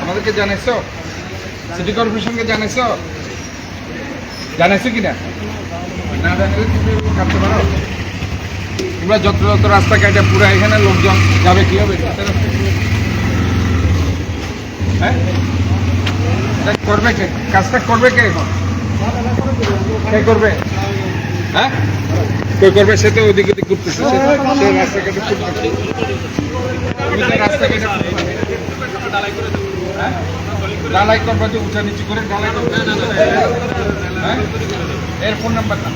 আমাদেরকে জানাইছো, সিটি কর্পোরেশনকে জানাইছো, জানাইছো কিনা? না জানাইলে তুমি কাটতে পারো। তোমরা যত যত রাস্তা কাটে পুরো এখানে লোকজন যাবে কি হবে? হ্যাঁ, করবে কে? কাজটা করবে কে এখন? কে করবে? হ্যাঁ, কে করবে? সে তো ওদিক ওদিক করতেছে, সে রাস্তাঘাটে ফুটপাতে, তুমি তো রাস্তাঘাটে ফুটপাতে হ্যাঁ ঢালাই করবা, যে উঁচা নিচু করে ঢালাই করবে। হ্যাঁ, এর ফোন নাম্বার না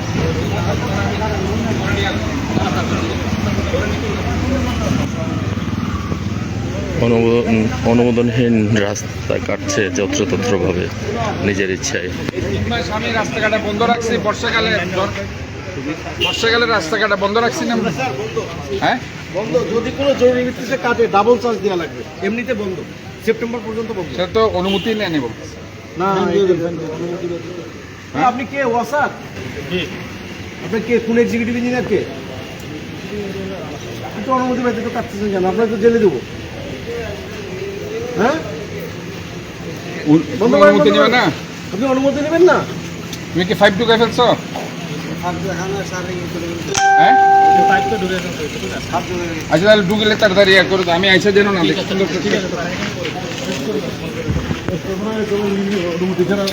অনুমোদনহীন রাস্তা কাটছে যত্রতত্রভাবে নিজের ইচ্ছায়। 3 মাস আমি রাস্তাঘাটে বন্ধ রাখছি, বর্ষাকালে রাস্তাঘাটে বন্ধ রাখছি না আমরা। হ্যাঁ বন্ধ, যদি কোনো জরুরি ভিত্তিতে কাজে ডাবল চার্জ দেওয়া লাগবে, এমনিতে বন্ধ, সেপ্টেম্বর পর্যন্ত বন্ধ। সে তো অনুমতি নেই নেব না আপনি কে ওয়াসার? আপনি কে, কোন এক্সিকিউটিভ ইঞ্জিনিয়ার কে? আপনি তো অনুমতি পাইতে তো কাটতেছেন কেন? আপনাকে তো জেলে দেবো। হ্যাঁ, অনুমতি নেবে না? আপনি অনুমতি নেবেন না? তুমি কি 5 ঢুকে ফেলছো? হ্যাঁ, আচ্ছা তাহলে ঢুকলে তাড়াতাড়ি ইয়ে করে দাও, আমি আইসা যেন না দেখি। অনুমতি ছাড়া